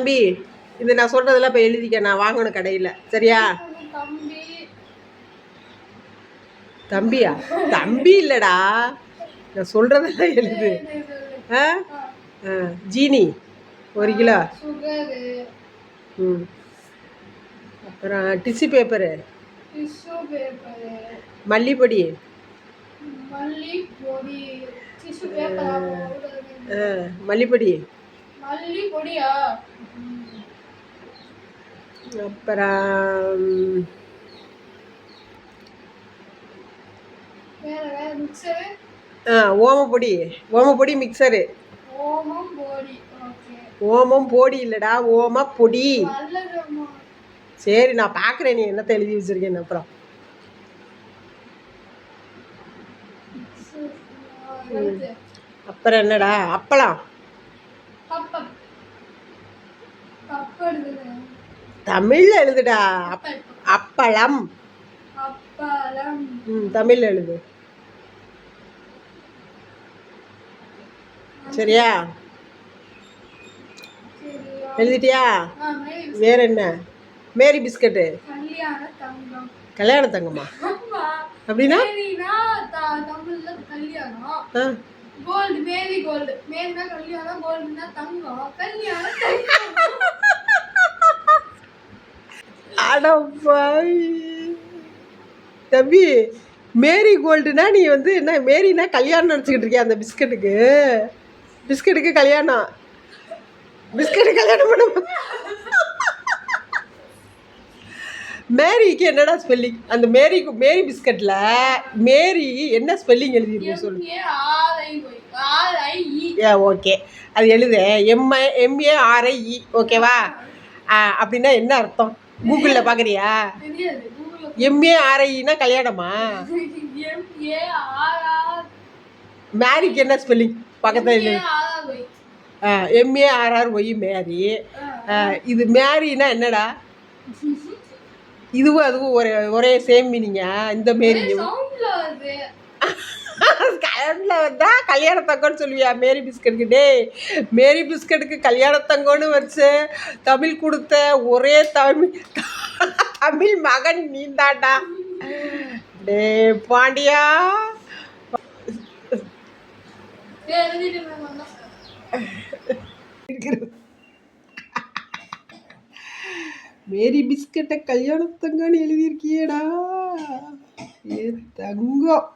தம்பி இது நான் சொல்றதெல்லாம் இப்போ எழுதிக்க, நான் வாங்கணும் கடையில், சரியா? தம்பியா? தம்பி இல்லடா, நான் சொல்றதெல்லாம் எழுது. ஆ ஜீனி 1 கிலோ. அப்புறம் டிஷ்யூ பேப்பரு, மல்லிப்பொடி, மல்லிப்பொடி, அப்புறம் ஓமப்பொடி, ஓமப்பொடி மிக்சரு. ஓமம் பொடி இல்லடா, ஓமப்பொடி. சரி நான் பார்க்குறேன் நீ என்னத்தை எழுதி வச்சிருக்கேன்னு. அப்புறம் அப்புறம் என்னடா? அப்பளம், தமிழ்ல எழுதுடா. அப்பளம். தமிழ்ல எழுது, சரியா? எழுதிட்டியா? வேற என்ன? மேரி பிஸ்கட்டு. கல்யாண தங்கமா? அப்படின்னா தம்பி, மேரி கோல்டுனா நீ வந்து என்ன மேரினா கல்யாணம் நினச்சிக்கிட்டு இருக்கியா? அந்த பிஸ்கட்டுக்கு, பிஸ்கட்டுக்கு கல்யாணம், பிஸ்கட்டு கல்யாணம் பண்ண. மேரிக்கு என்னடா ஸ்பெல்லிங்? அந்த மேரிக்கு, மேரி பிஸ்கட்டில் மேரி என்ன ஸ்பெல்லிங் எழுதிருக்கு சொல்லு. ஓகே, அது எழுது. MARIE, ஓகேவா? அப்படின்னா என்ன அர்த்தம்? கூகுளில் பார்க்குறியா? MARIனா கல்யாணமா? மேரிக்கு என்ன ஸ்பெல்லிங் பக்கத்தில் எழுது. MARRY மேரி. இது மேரினா என்னடா? இதுவும் அதுவும் ஒரே சேம் மீனிங்கா? இந்த மேரியும் கல்யாணத்தில் வந்தா கல்யாண தங்கம்னு சொல்லுவியா மேரி பிஸ்கட்டுக்கு? டே, மேரி பிஸ்கட்டுக்கு கல்யாண தங்கம்னு வச்சு தமிழ் கொடுத்த ஒரே தமிழ் மகன் நீந்தாண்டா. டே பாண்டியா, மேரி பிஸ்கட்டை கல்யாண தங்கம்னு எழுதியிருக்கியேடா. ஏ தங்கம்.